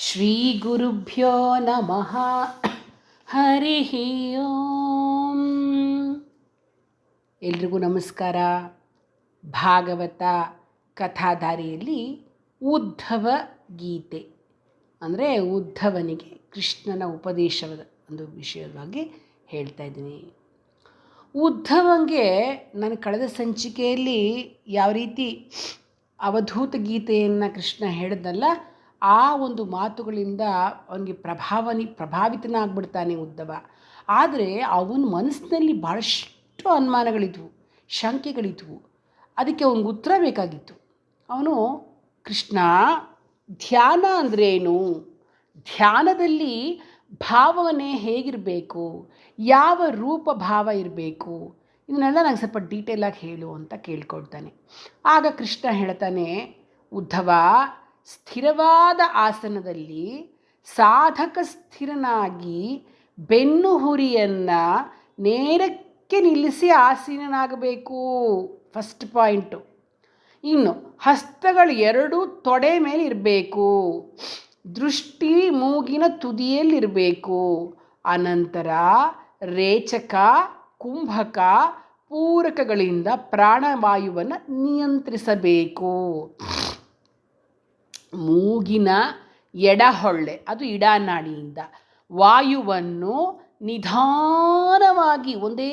ಶ್ರೀ ಗುರುಭ್ಯೋ ನಮಃ. ಹರಿ ಓಂ. ಎಲ್ರಿಗೂ ನಮಸ್ಕಾರ. ಭಾಗವತ ಕಥಾಧಾರಿಯಲ್ಲಿ ಉದ್ಧವ ಗೀತೆ ಅಂದರೆ ಉದ್ಧವನಿಗೆ ಕೃಷ್ಣನ ಉಪದೇಶದ ಒಂದು ವಿಷಯವಾಗಿ ಹೇಳ್ತಾ ಇದ್ದೀನಿ. ಉದ್ಧವಂಗೆ ನಾನು ಕಳೆದ ಸಂಚಿಕೆಯಲ್ಲಿ ಯಾವ ರೀತಿ ಅವಧೂತ ಗೀತೆಯನ್ನು ಕೃಷ್ಣ ಹೇಳಿದ್ನಲ್ಲ, ಆ ಒಂದು ಮಾತುಗಳಿಂದ ಅವನಿಗೆ ಪ್ರಭಾವಿತನಾಗ್ಬಿಡ್ತಾನೆ ಉದ್ಧವ. ಆದರೆ ಅವನ ಮನಸ್ಸಿನಲ್ಲಿ ಭಾಳಷ್ಟು ಅನುಮಾನಗಳಿದ್ವು, ಶಂಕೆಗಳಿದ್ವು. ಅದಕ್ಕೆ ಅವನಿಗೆ ಉತ್ತರ ಬೇಕಾಗಿತ್ತು. ಅವನು, ಕೃಷ್ಣ, ಧ್ಯಾನ ಅಂದ್ರೇನು? ಧ್ಯಾನದಲ್ಲಿ ಭಾವನೆ ಹೇಗಿರಬೇಕು? ಯಾವ ರೂಪ ಭಾವ ಇರಬೇಕು? ಇದನ್ನೆಲ್ಲ ನಂಗೆ ಸ್ವಲ್ಪ ಡೀಟೇಲಾಗಿ ಹೇಳು ಅಂತ ಕೇಳ್ಕೊಳ್ತಾನೆ. ಆಗ ಕೃಷ್ಣ ಹೇಳ್ತಾನೆ, ಉದ್ಧವ, ಸ್ಥಿರವಾದ ಆಸನದಲ್ಲಿ ಸಾಧಕ ಸ್ಥಿರನಾಗಿ ಬೆನ್ನು ಹುರಿಯನ್ನು ನೇರಕ್ಕೆ ನಿಲ್ಲಿಸಿ ಆಸೀನನಾಗಬೇಕು. First point. ಇನ್ನು ಹಸ್ತಗಳು ಎರಡೂ ತೊಡೆ ಮೇಲೆ ಇರಬೇಕು. ದೃಷ್ಟಿ ಮೂಗಿನ ತುದಿಯಲ್ಲಿರಬೇಕು. ಅನಂತರ ರೇಚಕ, ಕುಂಭಕ, ಪೂರಕಗಳಿಂದ ಪ್ರಾಣವಾಯುವನ್ನು ನಿಯಂತ್ರಿಸಬೇಕು. ಮೂಗಿನ ಎಡಹೊಳ್ಳೆ, ಅದು ಇಡಾನಾಡಿಯಿಂದ ವಾಯುವನ್ನು ನಿಧಾನವಾಗಿ ಒಂದೇ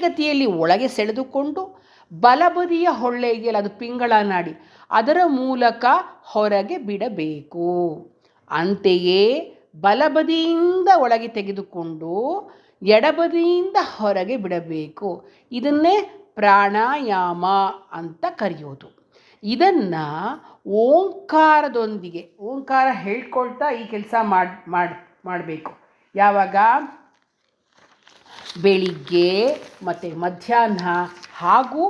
ಗತಿಯಲ್ಲಿ ಒಳಗೆ ಸೆಳೆದುಕೊಂಡು ಬಲಬದಿಯ ಹೊಳ್ಳೆ ಇದೆಯಲ್ಲ, ಅದು ಪಿಂಗಳ ನಾಡಿ, ಅದರ ಮೂಲಕ ಹೊರಗೆ ಬಿಡಬೇಕು. ಅಂತೆಯೇ ಬಲಬದಿಯಿಂದ ಒಳಗೆ ತೆಗೆದುಕೊಂಡು ಎಡಬದಿಯಿಂದ ಹೊರಗೆ ಬಿಡಬೇಕು. ಇದನ್ನೇ ಪ್ರಾಣಾಯಾಮ ಅಂತ ಕರೆಯೋದು. ಇದನ್ನು ಓಂಕಾರದೊಂದಿಗೆ, ಓಂಕಾರ ಹೇಳ್ಕೊಳ್ತಾ ಈ ಕೆಲಸ ಮಾಡಬೇಕು. ಯಾವಾಗ? ಬೆಳಿಗ್ಗೆ ಮತ್ತು ಮಧ್ಯಾಹ್ನ ಹಾಗೂ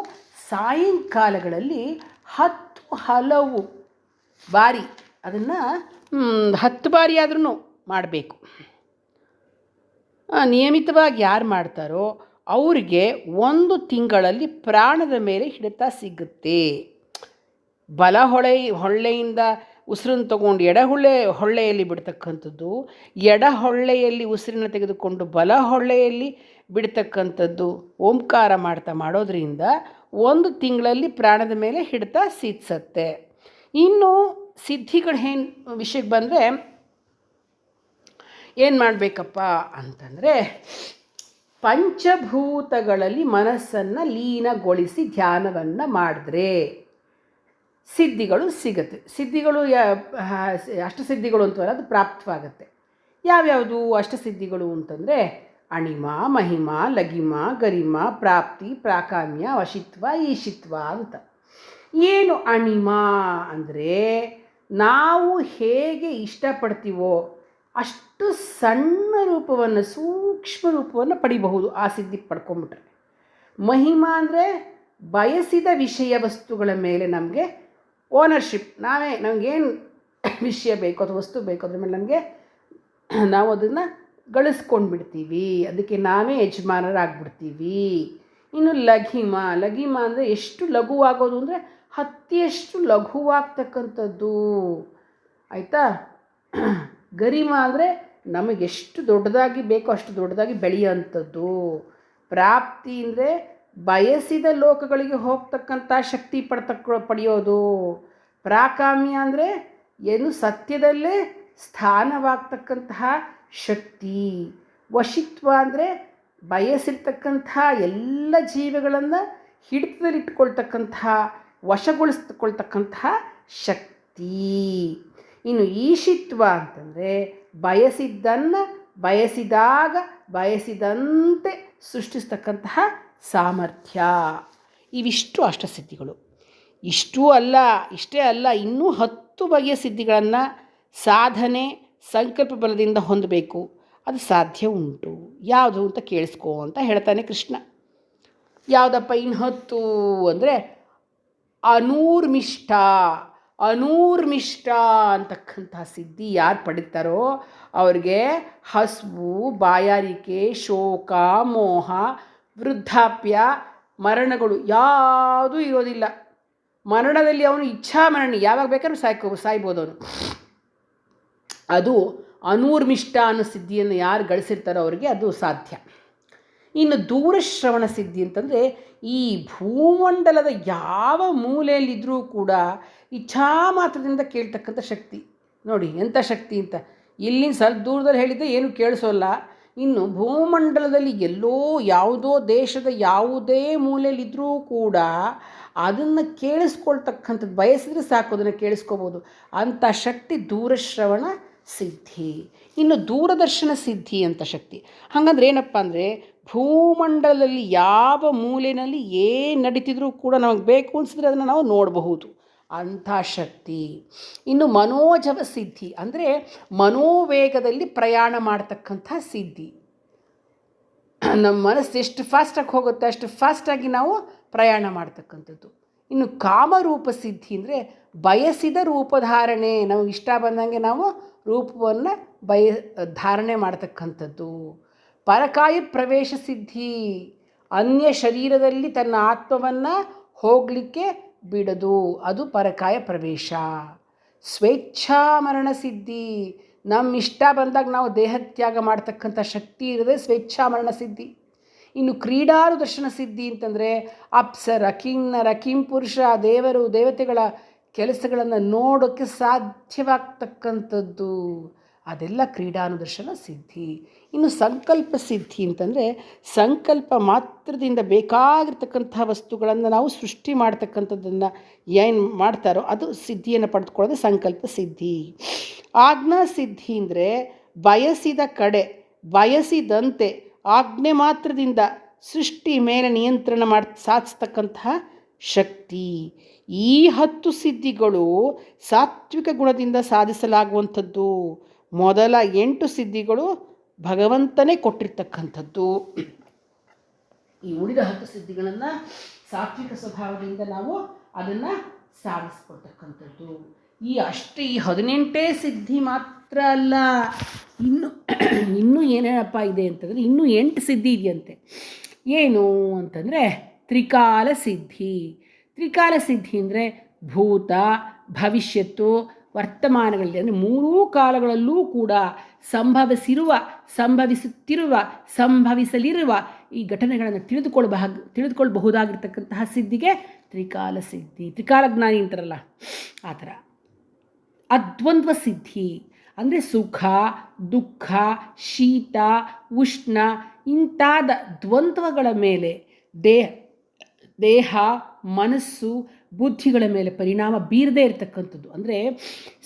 ಸಾಯಂಕಾಲಗಳಲ್ಲಿ 10 ಬಾರಿ, ಅದನ್ನು 10 ಬಾರಿ ಆದ್ರೂ ಮಾಡಬೇಕು. ನಿಯಮಿತವಾಗಿ ಯಾರು ಮಾಡ್ತಾರೋ ಅವರಿಗೆ 1 ತಿಂಗಳಲ್ಲಿ ಪ್ರಾಣದ ಮೇಲೆ ಹಿಡಿತ ಸಿಗುತ್ತೆ. ಬಲ ಹೊಳ್ಳೆಯಿಂದ ಉಸಿರನ್ನು ತಗೊಂಡು ಹೊಳ್ಳೆಯಲ್ಲಿ ಬಿಡ್ತಕ್ಕಂಥದ್ದು, ಹೊಳ್ಳೆಯಲ್ಲಿ ಉಸಿರನ್ನು ತೆಗೆದುಕೊಂಡು ಬಲ ಹೊಳ್ಳೆಯಲ್ಲಿ ಬಿಡ್ತಕ್ಕಂಥದ್ದು ಓಂಕಾರ ಮಾಡೋದ್ರಿಂದ 1 ತಿಂಗಳಲ್ಲಿ ಪ್ರಾಣದ ಮೇಲೆ ಹಿಡಿತ ಸಿದ್ಧಿಸತ್ತೆ. ಇನ್ನು ಸಿದ್ಧಿಗಳ ವಿಷಯಕ್ಕೆ ಬಂದರೆ ಏನು ಮಾಡಬೇಕಪ್ಪ ಅಂತಂದರೆ, ಪಂಚಭೂತಗಳಲ್ಲಿ ಮನಸ್ಸನ್ನು ಲೀನಗೊಳಿಸಿ ಧ್ಯಾನವನ್ನು ಮಾಡಿದ್ರೆ ಸಿದ್ಧಿಗಳು ಸಿಗುತ್ತೆ. ಸಿದ್ಧಿಗಳು ಅಷ್ಟಸಿದ್ಧಿಗಳು ಅಂತವಲ್ಲ, ಅದು ಪ್ರಾಪ್ತವಾಗುತ್ತೆ. ಯಾವ್ಯಾವುದು ಅಷ್ಟಸಿದ್ಧಿಗಳು ಅಂತಂದರೆ ಅಣಿಮ, ಮಹಿಮ, ಲಘಿಮ, ಗರಿಮ, ಪ್ರಾಪ್ತಿ, ಪ್ರಾಕಾಮ್ಯ, ವಶಿತ್ವ, ಈಶಿತ್ವ ಅಂತ. ಏನು ಅಣಿಮ ಅಂದರೆ, ನಾವು ಹೇಗೆ ಇಷ್ಟಪಡ್ತೀವೋ ಅಷ್ಟು ಸಣ್ಣ ರೂಪವನ್ನು, ಸೂಕ್ಷ್ಮ ರೂಪವನ್ನು ಪಡಿಬಹುದು ಆ ಸಿದ್ಧಿ ಪಡ್ಕೊಂಬಿಟ್ರೆ. ಮಹಿಮ ಅಂದರೆ ಬಯಸಿದ ವಿಷಯ ವಸ್ತುಗಳ ಮೇಲೆ ನಮಗೆ ಓನರ್ಶಿಪ್, ನಮಗೇನು ವಿಷಯ ಬೇಕೋ ಅಥವಾ ವಸ್ತು ಬೇಕೋ ಅದ್ರ ಮೇಲೆ ನಾವು ಅದನ್ನು ಗಳಿಸ್ಕೊಂಡು ಬಿಡ್ತೀವಿ, ಅದಕ್ಕೆ ನಾವೇ ಯಜಮಾನರಾಗ್ಬಿಡ್ತೀವಿ. ಇನ್ನು ಲಘಿಮ ಅಂದರೆ ಎಷ್ಟು ಲಘುವಾಗೋದು ಅಂದರೆ ಹತ್ತಿಯಷ್ಟು ಲಘುವಾಗ್ತಕ್ಕಂಥದ್ದು, ಆಯಿತಾ. ಗರಿಮ ಅಂದರೆ ನಮಗೆಷ್ಟು ದೊಡ್ಡದಾಗಿ ಬೇಕೋ ಅಷ್ಟು ದೊಡ್ಡದಾಗಿ ಬೆಳೆಯುವಂಥದ್ದು. ಪ್ರಾಪ್ತಿ ಅಂದರೆ ಬಯಸಿದ ಲೋಕಗಳಿಗೆ ಹೋಗ್ತಕ್ಕಂಥ ಶಕ್ತಿ ಪಡೆಯೋದು. ಪ್ರಾಕಾಮ್ಯ ಅಂದರೆ ಏನು ಸತ್ಯದಲ್ಲೇ ಸ್ಥಾನವಾಗ್ತಕ್ಕಂತಹ ಶಕ್ತಿ. ವಶಿತ್ವ ಅಂದರೆ ಬಯಸಿರ್ತಕ್ಕಂಥ ಎಲ್ಲ ಜೀವಿಗಳನ್ನು ಹಿಡಿತದಲ್ಲಿಟ್ಕೊಳ್ತಕ್ಕಂತಹ, ವಶಗೊಳಿಸ್ಕೊಳ್ತಕ್ಕಂತಹ ಶಕ್ತಿ. ಇನ್ನು ಈಶಿತ್ವ ಅಂತಂದರೆ ಬಯಸಿದ್ದನ್ನು ಬಯಸಿದಾಗ ಬಯಸಿದಂತೆ ಸೃಷ್ಟಿಸ್ತಕ್ಕಂತಹ ಸಾಮರ್ಥ್ಯ. ಇವಿಷ್ಟು ಅಷ್ಟಸಿದ್ಧಿಗಳು. ಇಷ್ಟೇ ಅಲ್ಲ, ಇನ್ನೂ 10 ಬಗೆಯ ಸಿದ್ಧಿಗಳನ್ನು ಸಾಧನೆ ಸಂಕಲ್ಪ ಬಲದಿಂದ ಹೊಂದಬೇಕು. ಅದು ಸಾಧ್ಯ ಉಂಟು. ಯಾವುದು ಅಂತ ಕೇಳಿಸ್ಕೋ ಅಂತ ಹೇಳ್ತಾನೆ ಕೃಷ್ಣ. ಯಾವುದಪ್ಪ ಇನ್ನು 10 ಅಂದರೆ ಅನೂರ್ಮಿಷ್ಟ ಅಂತಕ್ಕಂಥ ಸಿದ್ಧಿ ಯಾರು ಪಡಿತಾರೋ ಅವ್ರಿಗೆ ಹಸಿವು, ಬಾಯಾರಿಕೆ, ಶೋಕ, ಮೋಹ, ವೃದ್ಧಾಪ್ಯ, ಮರಣಗಳು ಯಾವುದೂ ಇರೋದಿಲ್ಲ. ಮರಣದಲ್ಲಿ ಅವನು ಇಚ್ಛಾ ಮರಣ, ಯಾವಾಗ ಬೇಕಾದ್ರೂ ಸಾಯ್ಬೋದು ಅವನು. ಅದು ಅನೂರ್ಮಿಷ್ಟ ಅನ್ನೋ ಸಿದ್ಧಿಯನ್ನು ಯಾರು ಗಳಿಸಿರ್ತಾರೋ ಅವರಿಗೆ ಅದು ಸಾಧ್ಯ. ಇನ್ನು ದೂರಶ್ರವಣ ಸಿದ್ಧಿ ಅಂತಂದರೆ ಈ ಭೂಮಂಡಲದ ಯಾವ ಮೂಲೆಯಲ್ಲಿದ್ದರೂ ಕೂಡ ಇಚ್ಛಾ ಮಾತ್ರದಿಂದ ಕೇಳ್ತಕ್ಕಂಥ ಶಕ್ತಿ. ನೋಡಿ ಎಂಥ ಶಕ್ತಿ ಅಂತ. ಇಲ್ಲಿನ ಸ್ವಲ್ಪ ದೂರದಲ್ಲಿ ಹೇಳಿದ್ದೆ ಏನು ಕೇಳಿಸೋಲ್ಲ. ಇನ್ನು ಭೂಮಂಡಲದಲ್ಲಿ ಎಲ್ಲೋ ಯಾವುದೋ ದೇಶದ ಯಾವುದೇ ಮೂಲೆಯಲ್ಲಿದ್ದರೂ ಕೂಡ ಅದನ್ನು ಕೇಳಿಸ್ಕೊಳ್ತಕ್ಕಂಥದ್ದು, ಬಯಸಿದ್ರೆ ಸಾಕು ಅದನ್ನು ಕೇಳಿಸ್ಕೋಬೋದು. ಅಂಥ ಶಕ್ತಿ ದೂರಶ್ರವಣ ಸಿದ್ಧಿ. ಇನ್ನು ದೂರದರ್ಶನ ಸಿದ್ಧಿ ಅಂತ ಶಕ್ತಿ. ಹಾಗಂದ್ರೆ ಏನಪ್ಪ ಅಂದರೆ ಭೂಮಂಡಲದಲ್ಲಿ ಯಾವ ಮೂಲೆಯಲ್ಲಿ ಏನು ನಡೀತಿದ್ರೂ ಕೂಡ ನಮಗೆ ಬೇಕು ಅನಿಸಿದ್ರೆ ಅದನ್ನು ನಾವು ನೋಡಬಹುದು, ಅಂಥ ಶಕ್ತಿ. ಇನ್ನು ಮನೋಜವ ಸಿದ್ಧಿ ಅಂದರೆ ಮನೋವೇಗದಲ್ಲಿ ಪ್ರಯಾಣ ಮಾಡ್ತಕ್ಕಂಥ ಸಿದ್ಧಿ. ನಮ್ಮ ಮನಸ್ಸು ಎಷ್ಟು ಫಾಸ್ಟಾಗಿ ಹೋಗುತ್ತೆ ಅಷ್ಟು ಫಾಸ್ಟಾಗಿ ನಾವು ಪ್ರಯಾಣ ಮಾಡ್ತಕ್ಕಂಥದ್ದು. ಇನ್ನು ಕಾಮರೂಪ ಸಿದ್ಧಿ ಅಂದರೆ ಬಯಸಿದ ರೂಪಧಾರಣೆ, ನಮಗೆ ಇಷ್ಟ ಬಂದಂಗೆ ನಾವು ರೂಪವನ್ನು ಧಾರಣೆ ಮಾಡ್ತಕ್ಕಂಥದ್ದು. ಪರಕಾಯ ಪ್ರವೇಶ ಸಿದ್ಧಿ, ಅನ್ಯ ಶರೀರದಲ್ಲಿ ತನ್ನ ಆತ್ಮವನ್ನು ಹೋಗಲಿಕ್ಕೆ ಬಿಡದು, ಅದು ಪರಕಾಯ ಪ್ರವೇಶ. ಸ್ವೇಚ್ಛಾ ಮರಣ ಸಿದ್ಧಿ, ನಮ್ಮ ಇಷ್ಟ ಬಂದಾಗ ನಾವು ದೇಹತ್ಯಾಗ ಮಾಡ್ತಕ್ಕಂಥ ಶಕ್ತಿ ಇರದೆ ಸ್ವೇಚ್ಛಾ ಮರಣ ಸಿದ್ಧಿ. ಇನ್ನು ಕ್ರೀಡಾರು ದರ್ಶನ ಸಿದ್ಧಿ ಅಂತಂದರೆ ಅಪ್ಸರ, ಕಿನ್ನರ, ಕಿಂಪುರುಷ, ದೇವರು ದೇವತೆಗಳ ಕೆಲಸಗಳನ್ನು ನೋಡೋಕ್ಕೆ ಸಾಧ್ಯವಾಗ್ತಕ್ಕಂಥದ್ದು, ಅದೆಲ್ಲ ಕ್ರೀಡಾನುದರ್ಶನ ಸಿದ್ಧಿ. ಇನ್ನು ಸಂಕಲ್ಪ ಸಿದ್ಧಿ ಅಂತಂದರೆ ಸಂಕಲ್ಪ ಮಾತ್ರದಿಂದ ಬೇಕಾಗಿರ್ತಕ್ಕಂಥ ವಸ್ತುಗಳನ್ನು ನಾವು ಸೃಷ್ಟಿ ಮಾಡ್ತಕ್ಕಂಥದ್ದನ್ನು ಏನು ಮಾಡ್ತಾರೋ ಅದು ಸಿದ್ಧಿಯನ್ನು ಪಡೆದುಕೊಳ್ಳೋದು ಸಂಕಲ್ಪ ಸಿದ್ಧಿ. ಆಜ್ಞಾ ಸಿದ್ಧಿ ಅಂದರೆ ಬಯಸಿದ ಕಡೆ ಬಯಸಿದಂತೆ ಆಜ್ಞೆ ಮಾತ್ರದಿಂದ ಸೃಷ್ಟಿ ಮೇಲೆ ನಿಯಂತ್ರಣ ಸಾಧಿಸ್ತಕ್ಕಂತಹ ಶಕ್ತಿ. ಈ 10 ಸಿದ್ಧಿಗಳು ಸಾತ್ವಿಕ ಗುಣದಿಂದ ಸಾಧಿಸಲಾಗುವಂಥದ್ದು. ಮೊದಲ 8 ಸಿದ್ಧಿಗಳು ಭಗವಂತನೇ ಕೊಟ್ಟಿರ್ತಕ್ಕಂಥದ್ದು. ಈ ಉಳಿದ 10 ಸಿದ್ಧಿಗಳನ್ನು ಸಾತ್ವಿಕ ಸ್ವಭಾವದಿಂದ ನಾವು ಅದನ್ನು ಸಾಧಿಸ್ಕೊಳ್ತಕ್ಕಂಥದ್ದು. ಈ 18 ಸಿದ್ಧಿ ಮಾತ್ರ ಅಲ್ಲ, ಇನ್ನೂ ಏನೇನಪ್ಪ ಇದೆ ಅಂತಂದರೆ ಇನ್ನೂ 8 ಸಿದ್ಧಿ ಇದೆಯಂತೆ. ಏನು ಅಂತಂದರೆ ತ್ರಿಕಾಲ ಸಿದ್ಧಿ. ತ್ರಿಕಾಲ ಸಿದ್ಧಿ ಅಂದರೆ ಭೂತ, ಭವಿಷ್ಯತ್ತು, ವರ್ತಮಾನಗಳಲ್ಲಿ ಅಂದರೆ 3 ಕಾಲಗಳಲ್ಲೂ ಕೂಡ ಸಂಭವಿಸುತ್ತಿರುವ ಸಂಭವಿಸಲಿರುವ ಈ ಘಟನೆಗಳನ್ನು ತಿಳಿದುಕೊಳ್ಳಬಹುದಾಗಿರ್ತಕ್ಕಂತಹ ಸಿದ್ಧಿಗೆ ತ್ರಿಕಾಲ ಸಿದ್ಧಿ. ತ್ರಿಕಾಲ ಜ್ಞಾನಿ ಅಂತಾರಲ್ಲ ಆ ಥರ. ಅದ್ವಂದ್ವ ಸಿದ್ಧಿ ಅಂದರೆ ಸುಖ, ದುಃಖ, ಶೀತ, ಉಷ್ಣ ಇಂತಾದ ದ್ವಂದ್ವಗಳ ಮೇಲೆ ದೇಹ, ಮನಸ್ಸು, ಬುದ್ಧಿಗಳ ಮೇಲೆ ಪರಿಣಾಮ ಬೀರದೇ ಇರತಕ್ಕಂಥದ್ದು. ಅಂದರೆ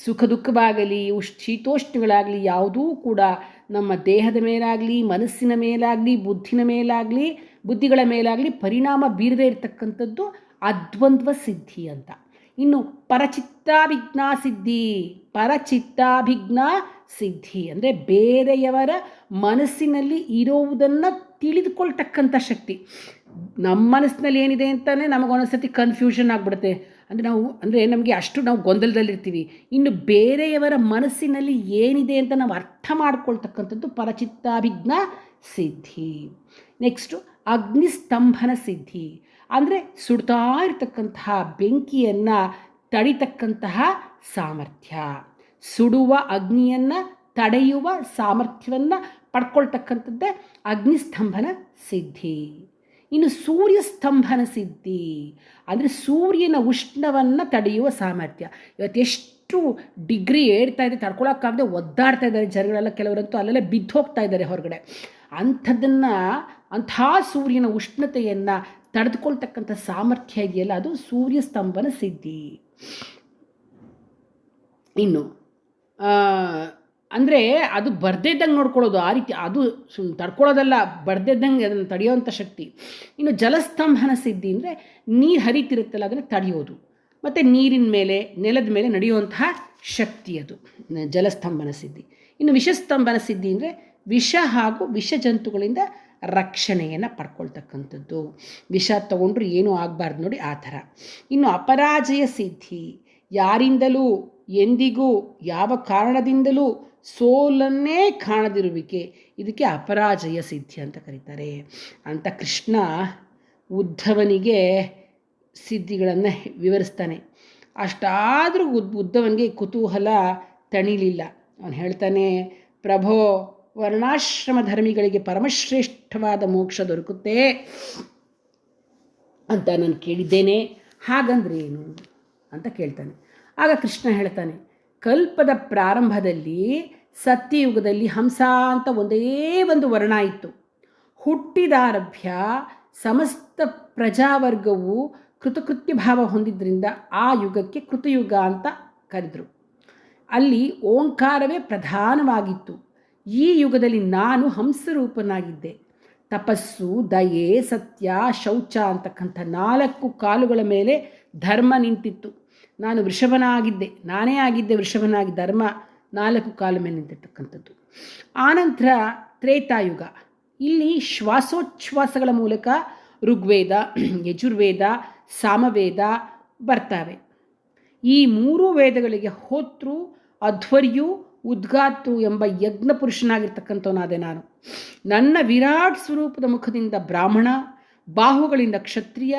ಸುಖ ದುಃಖವಾಗಲಿ ಶೀತೋಷ್ಣಗಳಾಗಲಿ ಯಾವುದೂ ಕೂಡ ನಮ್ಮ ದೇಹದ ಮೇಲಾಗಲಿ ಮನಸ್ಸಿನ ಮೇಲಾಗಲಿ ಬುದ್ಧಿಗಳ ಮೇಲಾಗಲಿ ಪರಿಣಾಮ ಬೀರದೇ ಇರತಕ್ಕಂಥದ್ದು ಅದ್ವಂದ್ವ ಸಿದ್ಧಿ ಅಂತ. ಇನ್ನು ಪರಚಿತ್ತಾಭಿಜ್ಞಾ ಸಿದ್ಧಿ ಅಂದರೆ ಬೇರೆಯವರ ಮನಸ್ಸಿನಲ್ಲಿ ಇರೋವುದನ್ನು ತಿಳಿದುಕೊಳ್ತಕ್ಕಂಥ ಶಕ್ತಿ. ನಮ್ಮ ಮನಸ್ಸಿನಲ್ಲಿ ಏನಿದೆ ಅಂತಲೇ ನಮಗೊಂದೊಂದ್ಸತಿ ಕನ್ಫ್ಯೂಷನ್ ಆಗಿಬಿಡುತ್ತೆ. ಅಂದರೆ ನಮಗೆ ಅಷ್ಟು ನಾವು ಗೊಂದಲದಲ್ಲಿರ್ತೀವಿ. ಇನ್ನು ಬೇರೆಯವರ ಮನಸ್ಸಿನಲ್ಲಿ ಏನಿದೆ ಅಂತ ನಾವು ಅರ್ಥ ಮಾಡ್ಕೊಳ್ತಕ್ಕಂಥದ್ದು ಪರಚಿತ್ತಾಭಿಜ್ಞಾ ಸಿದ್ಧಿ. ನೆಕ್ಸ್ಟು ಅಗ್ನಿಸ್ತಂಭನ ಸಿದ್ಧಿ ಅಂದರೆ ಸುಡ್ತಾ ಇರತಕ್ಕಂತಹ ಬೆಂಕಿಯನ್ನು ತಡಿತಕ್ಕಂತಹ ಸಾಮರ್ಥ್ಯ, ಸುಡುವ ಅಗ್ನಿಯನ್ನು ತಡೆಯುವ ಸಾಮರ್ಥ್ಯವನ್ನು ಪಡ್ಕೊಳ್ತಕ್ಕಂಥದ್ದೇ ಅಗ್ನಿಸ್ತಂಭನ ಸಿದ್ಧಿ. ಇನ್ನು ಸೂರ್ಯಸ್ತಂಭನ ಸಿದ್ಧಿ ಅಂದರೆ ಸೂರ್ಯನ ಉಷ್ಣವನ್ನು ತಡೆಯುವ ಸಾಮರ್ಥ್ಯ. ಇವತ್ತು ಎಷ್ಟು ಡಿಗ್ರಿ ಏರ್ತಾ ಇದೆ, ತಡ್ಕೊಳಕ್ಕಾಗದೆ ಒದ್ದಾಡ್ತಾ ಇದ್ದಾರೆ ಜನಗಳೆಲ್ಲ. ಕೆಲವರಂತೂ ಅಲ್ಲೆಲ್ಲ ಬಿದ್ದು ಹೋಗ್ತಾ ಇದ್ದಾರೆ ಹೊರಗಡೆ. ಅಂಥ ಸೂರ್ಯನ ಉಷ್ಣತೆಯನ್ನು ತಡೆದುಕೊಳ್ತಕ್ಕಂಥ ಸಾಮರ್ಥ್ಯ ಇದೆಯಲ್ಲ ಅದು ಸೂರ್ಯಸ್ತಂಭನ ಸಿದ್ಧಿ. ಇನ್ನು ಅಂದರೆ ಅದು ಬರ್ದಿದ್ದಂಗೆ ನೋಡ್ಕೊಳ್ಳೋದು, ಆ ರೀತಿ ಅದು ತಡ್ಕೊಳ್ಳೋದಲ್ಲ, ಬರ್ದಿದ್ದಂಗೆ ಅದನ್ನು ತಡೆಯುವಂಥ ಶಕ್ತಿ. ಇನ್ನು ಜಲಸ್ತಂಭನ ಸಿದ್ಧಿ ಅಂದರೆ ನೀರು ಹರಿತಿರುತ್ತಲ್ಲ ಅದನ್ನು ತಡೆಯೋದು, ಮತ್ತು ನೀರಿನ ಮೇಲೆ ನೆಲದ ಮೇಲೆ ನಡೆಯುವಂತಹ ಶಕ್ತಿ ಅದು ಜಲಸ್ತಂಭನ ಸಿದ್ಧಿ. ಇನ್ನು ವಿಷಸ್ತಂಭನ ಸಿದ್ಧಿ ಅಂದರೆ ವಿಷ ಹಾಗೂ ವಿಷ ಜಂತುಗಳಿಂದ ರಕ್ಷಣೆಯನ್ನು ಪಡ್ಕೊಳ್ತಕ್ಕಂಥದ್ದು. ವಿಷ ತಗೊಂಡ್ರು ಏನೂ ಆಗಬಾರ್ದು ನೋಡಿ ಆ ಥರ. ಇನ್ನು ಅಪರಾಜಯ ಸಿದ್ಧಿ ಯಾರಿಂದಲೂ ಎಂದಿಗೂ ಯಾವ ಕಾರಣದಿಂದಲೂ ಸೋಲನ್ನೇ ಕಾಣದಿರುವಿಕೆ, ಇದಕ್ಕೆ ಅಪರಾಜಯ ಸಿದ್ಧಿ ಅಂತ ಕರೀತಾರೆ ಅಂತ ಕೃಷ್ಣ ಉದ್ಧವನಿಗೆ ಸಿದ್ಧಿಗಳನ್ನು ವಿವರಿಸ್ತಾನೆ. ಅಷ್ಟಾದರೂ ಉದ್ಧವನಿಗೆ ಕುತೂಹಲ ತಣಿಲಿಲ್ಲ. ಅವನು ಹೇಳ್ತಾನೆ, ಪ್ರಭೋ, ವರ್ಣಾಶ್ರಮ ಧರ್ಮಿಗಳಿಗೆ ಪರಮಶ್ರೇಷ್ಠವಾದ ಮೋಕ್ಷ ದೊರಕುತ್ತೆ ಅಂತ ನಾನು ಕೇಳಿದ್ದೇನೆ, ಹಾಗಂದ್ರೆ ಏನು ಅಂತ ಕೇಳ್ತಾನೆ. ಆಗ ಕೃಷ್ಣ ಹೇಳ್ತಾನೆ, ಕಲ್ಪದ ಪ್ರಾರಂಭದಲ್ಲಿ ಸತ್ಯಯುಗದಲ್ಲಿ ಹಂಸ ಅಂತ ಒಂದೇ ಒಂದು ವರ್ಣ ಇತ್ತು. ಹುಟ್ಟಿದಾರಭ್ಯ ಸಮಸ್ತ ಪ್ರಜಾವರ್ಗವು ಕೃತಕೃತ್ಯ ಭಾವ ಹೊಂದಿದ್ದರಿಂದ ಆ ಯುಗಕ್ಕೆ ಕೃತಯುಗ ಅಂತ ಕರೆದರು. ಅಲ್ಲಿ ಓಂಕಾರವೇ ಪ್ರಧಾನವಾಗಿತ್ತು. ಈ ಯುಗದಲ್ಲಿ ನಾನು ಹಂಸರೂಪನಾಗಿದ್ದೆ. ತಪಸ್ಸು, ದಯೆ, ಸತ್ಯ, ಶೌಚ ಅಂತಕ್ಕಂಥ 4 ಕಾಲುಗಳ ಮೇಲೆ ಧರ್ಮ ನಿಂತಿತ್ತು. ನಾನು ವೃಷಭನಾಗಿದ್ದೆ, ನಾನೇ ಆಗಿದ್ದೆ ವೃಷಭನಾಗಿ. ಧರ್ಮ 4 ಕಾಲ ಮೇಲೆ ನಿಂತಿರ್ತಕ್ಕಂಥದ್ದು. ಆನಂತರ ತ್ರೇತಾಯುಗ. ಇಲ್ಲಿ ಶ್ವಾಸೋಚ್ಛ್ವಾಸಗಳ ಮೂಲಕ ಋಗ್ವೇದ, ಯಜುರ್ವೇದ, ಸಾಮವೇದ ಬರ್ತವೆ. ಈ 3 ವೇದಗಳಿಗೆ ಹೋತೃ, ಅಧ್ವರ್ಯು, ಉದ್ಗಾತು ಎಂಬ ಯಜ್ಞ ಪುರುಷನಾಗಿರ್ತಕ್ಕಂಥವನಾದೆ ನಾನು. ನನ್ನ ವಿರಾಟ್ ಸ್ವರೂಪದ ಮುಖದಿಂದ ಬ್ರಾಹ್ಮಣ, ಬಾಹುಗಳಿಂದ ಕ್ಷತ್ರಿಯ,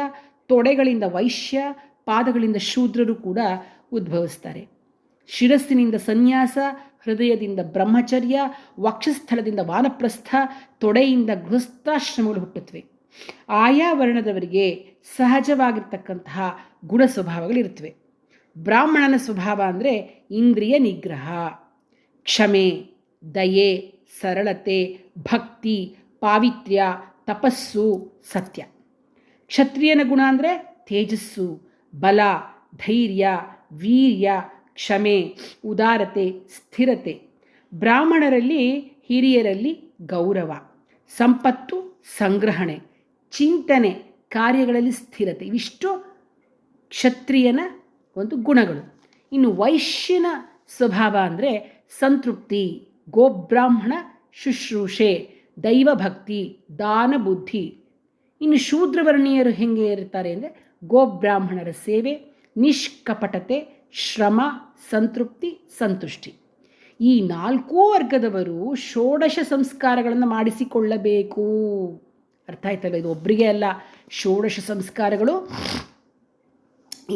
ತೊಡೆಗಳಿಂದ ವೈಶ್ಯ, ಪಾದಗಳಿಂದ ಶೂದ್ರರು ಕೂಡ ಉದ್ಭವಿಸ್ತಾರೆ. ಶಿರಸ್ಸಿನಿಂದ ಸನ್ಯಾಸ, ಹೃದಯದಿಂದ ಬ್ರಹ್ಮಚರ್ಯ, ವಕ್ಷಸ್ಥಳದಿಂದ ವಾನಪ್ರಸ್ಥ, ತೊಡೆಯಿಂದ ಗೃಹಸ್ಥಾಶ್ರಮಗಳು ಹುಟ್ಟುತ್ತವೆ. ಆಯಾ ವರ್ಣದವರಿಗೆ ಸಹಜವಾಗಿರ್ತಕ್ಕಂತಹ ಗುಣ ಸ್ವಭಾವಗಳಿರುತ್ತವೆ. ಬ್ರಾಹ್ಮಣನ ಸ್ವಭಾವ ಅಂದರೆ ಇಂದ್ರಿಯ ನಿಗ್ರಹ, ಕ್ಷಮೆ, ದಯೆ, ಸರಳತೆ, ಭಕ್ತಿ, ಪಾವಿತ್ರ್ಯ, ತಪಸ್ಸು, ಸತ್ಯ. ಕ್ಷತ್ರಿಯನ ಗುಣ ಅಂದರೆ ತೇಜಸ್ಸು, ಬಲ, ಧೈರ್ಯ, ವೀರ್ಯ, ಕ್ಷಮೆ, ಉದಾರತೆ, ಸ್ಥಿರತೆ. ಬ್ರಾಹ್ಮಣರಲ್ಲಿ ಹಿರಿಯರಲ್ಲಿ ಗೌರವ, ಸಂಪತ್ತು, ಸಂಗ್ರಹಣೆ, ಚಿಂತನೆ, ಕಾರ್ಯಗಳಲ್ಲಿ ಸ್ಥಿರತೆ. ಇವಿಷ್ಟು ಕ್ಷತ್ರಿಯನ ಒಂದು ಗುಣಗಳು. ಇನ್ನು ವೈಶ್ಯನ ಸ್ವಭಾವ ಅಂದರೆ ಸಂತೃಪ್ತಿ, ಗೋಬ್ರಾಹ್ಮಣ ಶುಶ್ರೂಷೆ, ದೈವಭಕ್ತಿ, ದಾನ ಬುದ್ಧಿ. ಇನ್ನು ಶೂದ್ರವರ್ಣೀಯರು ಹೆಂಗೆ ಇರ್ತಾರೆ ಅಂದರೆ ಗೋಬ್ರಾಹ್ಮಣರ ಸೇವೆ, ನಿಷ್ಕಪಟತೆ, ಶ್ರಮ, ಸಂತೃಪ್ತಿ, ಸಂತುಷ್ಟಿ. ಈ 4 ವರ್ಗದವರು ಷೋಡಶ ಸಂಸ್ಕಾರಗಳನ್ನು ಮಾಡಿಸಿಕೊಳ್ಳಬೇಕು. ಅರ್ಥ ಆಯ್ತಲ್ಲ? ಇದು ಒಬ್ಬರಿಗೆ ಅಲ್ಲ, ಷೋಡಶ ಸಂಸ್ಕಾರಗಳು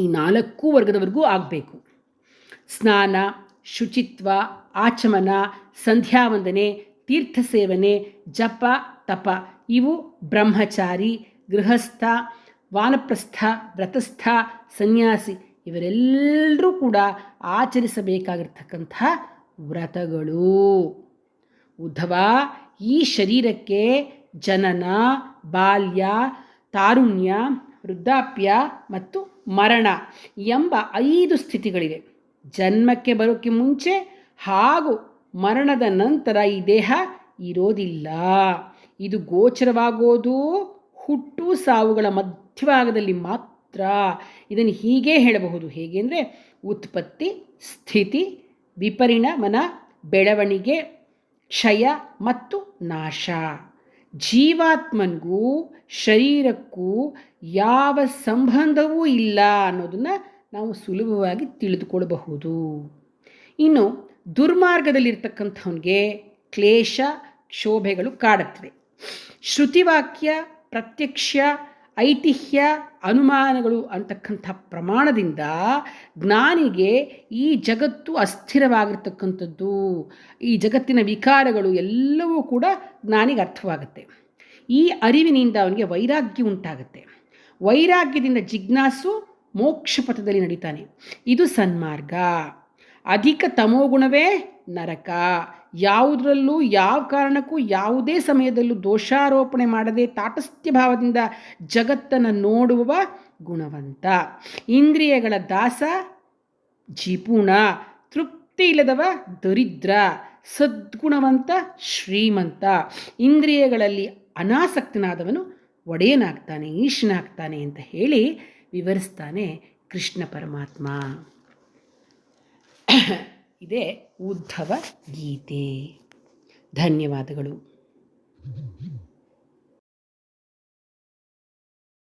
ಈ 4 ವರ್ಗದವರೆಗೂ ಆಗಬೇಕು. ಸ್ನಾನ, ಶುಚಿತ್ವ, ಆಚಮನ, ಸಂಧ್ಯಾವಂದನೆ, ತೀರ್ಥ ಸೇವನೆ, ಜಪ, ತಪ ಇವು ಬ್ರಹ್ಮಚಾರಿ, ಗೃಹಸ್ಥ, ವಾನಪ್ರಸ್ಥ, ವ್ರತಸ್ಥ, ಸನ್ಯಾಸಿ ಇವರೆಲ್ಲರೂ ಕೂಡ ಆಚರಿಸಬೇಕಾಗಿರ್ತಕ್ಕಂಥ ವ್ರತಗಳು. ಉದ್ಧವ, ಈ ಶರೀರಕ್ಕೆ ಜನನ, ಬಾಲ್ಯ, ತಾರುಣ್ಯ, ವೃದ್ಧಾಪ್ಯ ಮತ್ತು ಮರಣ ಎಂಬ 5 ಸ್ಥಿತಿಗಳಿವೆ. ಜನ್ಮಕ್ಕೆ ಬರೋಕ್ಕೆ ಮುಂಚೆ ಹಾಗೂ ಮರಣದ ನಂತರ ಈ ದೇಹ ಇರೋದಿಲ್ಲ. ಇದು ಗೋಚರವಾಗೋದು ಹುಟ್ಟು ಸಾವುಗಳ ಮಧ್ಯಭಾಗದಲ್ಲಿ ಮಾತ್ರ. ಇದನ್ನು ಹೀಗೆ ಹೇಳಬಹುದು. ಹೇಗೆ ಅಂದರೆ ಉತ್ಪತ್ತಿ, ಸ್ಥಿತಿ, ವಿಪರಿಣಮನ, ಬೆಳವಣಿಗೆ, ಕ್ಷಯ ಮತ್ತು ನಾಶ. ಜೀವಾತ್ಮನಿಗೂ ಶರೀರಕ್ಕೂ ಯಾವ ಸಂಬಂಧವೂ ಇಲ್ಲ ಅನ್ನೋದನ್ನು ನಾವು ಸುಲಭವಾಗಿ ತಿಳಿದುಕೊಳ್ಳಬಹುದು. ಇನ್ನು ದುರ್ಮಾರ್ಗದಲ್ಲಿರ್ತಕ್ಕಂಥವನಿಗೆ ಕ್ಲೇಶ, ಕ್ಷೋಭೆಗಳು ಕಾಡುತ್ತವೆ. ಶ್ರುತಿವಾಕ್ಯ, ಪ್ರತ್ಯಕ್ಷ, ಐತಿಹ್ಯ, ಅನುಮಾನಗಳು ಅಂತಕ್ಕಂಥ ಪ್ರಮಾಣದಿಂದ ಜ್ಞಾನಿಗೆ ಈ ಜಗತ್ತು ಅಸ್ಥಿರವಾಗಿರ್ತಕ್ಕಂಥದ್ದು, ಈ ಜಗತ್ತಿನ ವಿಕಾರಗಳು ಎಲ್ಲವೂ ಕೂಡ ಜ್ಞಾನಿಗೆ ಅರ್ಥವಾಗುತ್ತೆ. ಈ ಅರಿವಿನಿಂದ ಅವನಿಗೆ ವೈರಾಗ್ಯ ಉಂಟಾಗುತ್ತೆ. ವೈರಾಗ್ಯದಿಂದ ಜಿಜ್ಞಾಸು ಮೋಕ್ಷ ಪಥದಲ್ಲಿ ನಡೀತಾನೆ. ಇದು ಸನ್ಮಾರ್ಗ. ಅಧಿಕ ತಮೋಗುಣವೇ ನರಕ. ಯಾವುದರಲ್ಲೂ ಯಾವ ಕಾರಣಕ್ಕೂ ಯಾವುದೇ ಸಮಯದಲ್ಲೂ ದೋಷಾರೋಪಣೆ ಮಾಡದೆ ತಾಟಸ್ಥ್ಯ ಭಾವದಿಂದ ಜಗತ್ತನ್ನು ನೋಡುವ ಗುಣವಂತ. ಇಂದ್ರಿಯಗಳ ದಾಸ ಜಿಪುಣ, ತೃಪ್ತಿ ಇಲ್ಲದವ ದರಿದ್ರ, ಸದ್ಗುಣವಂತ ಶ್ರೀಮಂತ. ಇಂದ್ರಿಯಗಳಲ್ಲಿ ಅನಾಸಕ್ತನಾದವನು ಒಡೆಯನಾಗ್ತಾನೆ, ಈಶನಾಗ್ತಾನೆ ಅಂತ ಹೇಳಿ ವಿವರಿಸ್ತಾನೆ ಕೃಷ್ಣ ಪರಮಾತ್ಮ. ಇದೇ ಉದ್ಧವ ಗೀತೆ. ಧನ್ಯವಾದಗಳು.